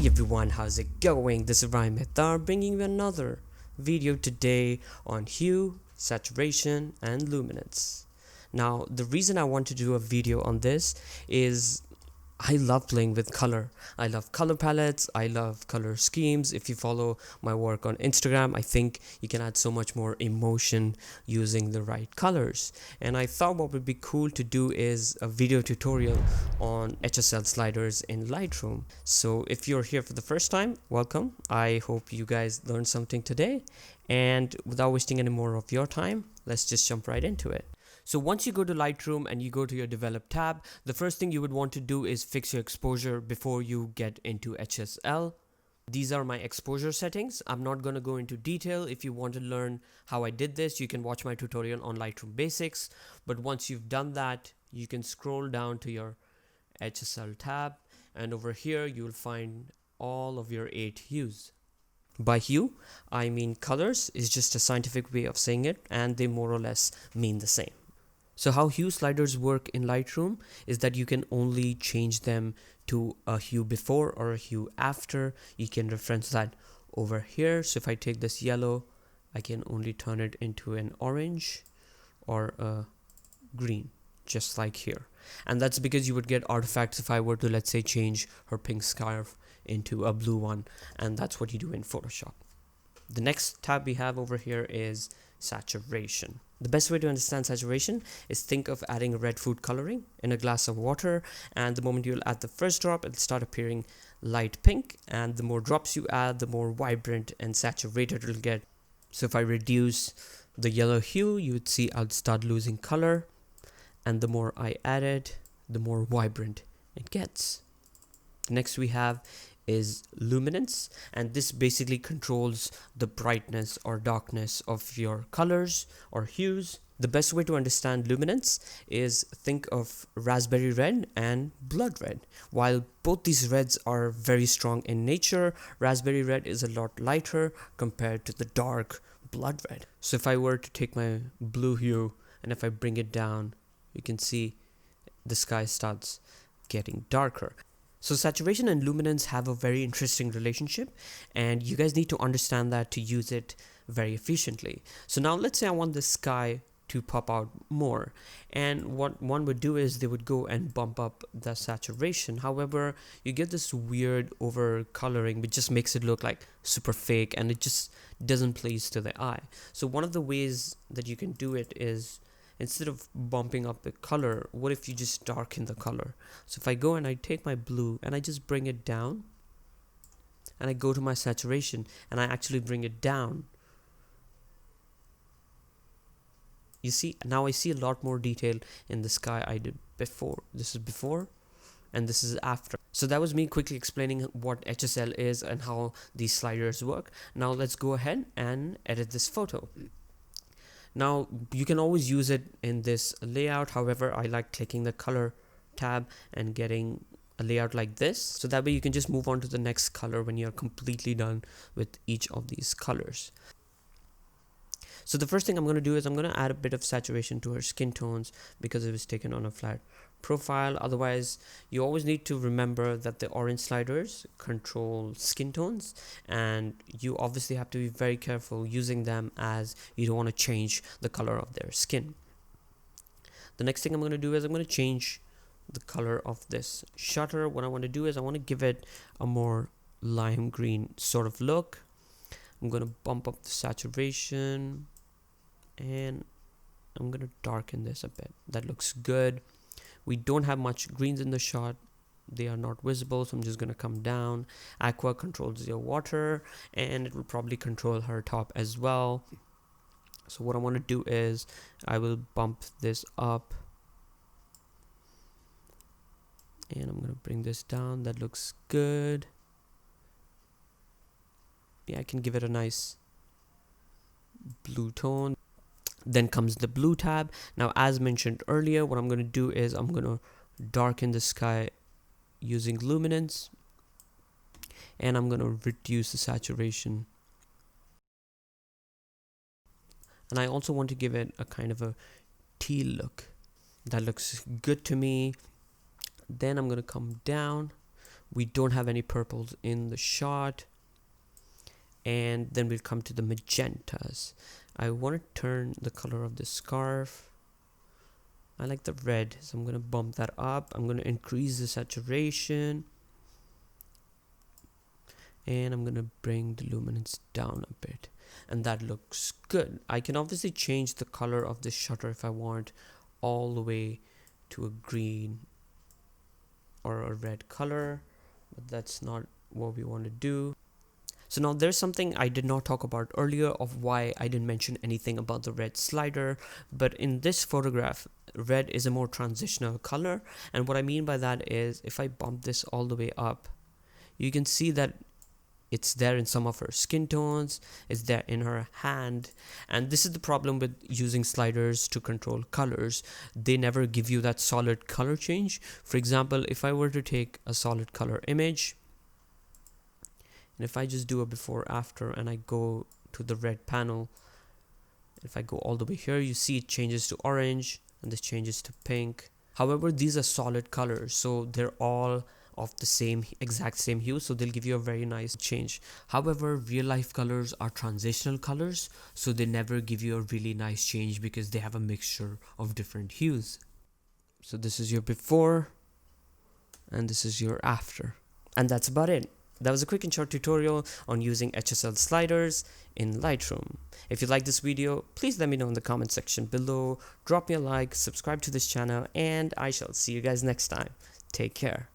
Hey everyone, how's it going? This is Ryan Mehtar bringing you another video today on hue, saturation and luminance. Now the reason I want to do a video on this is I love playing with color. I love color palettes, I love color schemes. If you follow my work on Instagram, I think you can add so much more emotion using the right colors. And I thought what would be cool to do is a video tutorial on HSL sliders in Lightroom. So if you're here for the first time, welcome. I hope you guys learned something today. And without wasting any more of your time, let's just jump right into it. So once you go to Lightroom and you go to your develop tab, the first thing you would want to do is fix your exposure before you get into HSL. These are my exposure settings. I'm not going to go into detail. If you want to learn how I did this, you can watch my tutorial on Lightroom Basics. But once you've done that, you can scroll down to your HSL tab, and over here you'll find all of your 8 hues. By hue, I mean colors is just a scientific way of saying it, and they more or less mean the same. So how hue sliders work in Lightroom is that you can only change them to a hue before or a hue after. You can reference that over here. So if I take this yellow, I can only turn it into an orange or a green, just like here. And that's because you would get artifacts if I were to, let's say, change her pink scarf into a blue one, and that's what you do in Photoshop. The next tab we have over here is saturation. The best way to understand saturation is think of adding red food coloring in a glass of water, and the moment you'll add the first drop, it'll start appearing light pink, and the more drops you add, the more vibrant and saturated it'll get. So if I reduce the yellow hue, you would see I'll start losing color, and the more I add it, the more vibrant it gets. Next we have is luminance, and this basically controls the brightness or darkness of your colors or hues. The best way to understand luminance is think of raspberry red and blood red. While both these reds are very strong in nature, raspberry red is a lot lighter compared to the dark blood red. So if I were to take my blue hue and if I bring it down, you can see the sky starts getting darker. So saturation and luminance have a very interesting relationship, and you guys need to understand that to use it very efficiently. So now let's say I want the sky to pop out more, and what one would do is they would go and bump up the saturation. However, you get this weird over coloring which just makes it look like super fake, and it just doesn't please to the eye. So one of the ways that you can do it is, instead of bumping up the color, what if you just darken the color? So if I go and I take my blue and I just bring it down, and I go to my saturation and I actually bring it down, you see, now I see a lot more detail in the sky I did before. This is before and this is after. So that was me quickly explaining what HSL is and how these sliders work. Now let's go ahead and edit this photo. Now you can always use it in this layout. However, I like clicking the color tab and getting a layout like this, so that way you can just move on to the next color when you're completely done with each of these colors. So the first thing I'm going to do is I'm going to add a bit of saturation to her skin tones because it was taken on a flat profile. Otherwise, you always need to remember that the orange sliders control skin tones, and you obviously have to be very careful using them as you don't want to change the color of their skin. The next thing I'm going to do is I'm going to change the color of this shutter. What I want to do is I want to give it a more lime green sort of look. I'm going to bump up the saturation and I'm going to darken this a bit. That looks good. We don't have much greens in the shot. They are not visible, so I'm just going to come down. Aqua controls your water, and it will probably control her top as well. So what I want to do is I will bump this up, and I'm going to bring this down. That looks good. Yeah, I can give it a nice blue tone. Then comes the blue tab. Now, as mentioned earlier, what I'm going to do is I'm going to darken the sky using luminance, and I'm going to reduce the saturation. And I also want to give it a kind of a teal look. That looks good to me. Then I'm going to come down we don't have any purples in the shot. And then we'll come to the magentas. I want to turn the color of the scarf. I like the red, so I'm going to bump that up. I'm going to increase the saturation. And I'm going to bring the luminance down a bit. And that looks good. I can obviously change the color of the shutter if I want all the way to a green or a red color. But that's not what we want to do. So now there's something I did not talk about earlier of why I didn't mention anything about the red slider. But in this photograph, red is a more transitional color. And what I mean by that is if I bump this all the way up, you can see that it's there in some of her skin tones, it's there in her hand. And this is the problem with using sliders to control colors. They never give you that solid color change. For example, if I were to take a solid color image, and if I just do a before after and I go to the red panel, if I go all the way here, you see it changes to orange and this changes to pink. However, these are solid colors, so they're all of the same exact same hue, so they'll give you a very nice change. However, real life colors are transitional colors, so they never give you a really nice change because they have a mixture of different hues. So this is your before and this is your after, and that's about it. That was a quick and short tutorial on using HSL sliders in Lightroom. If you like this video, please let me know in the comment section below. Drop me a like, subscribe to this channel, and I shall see you guys next time. Take care.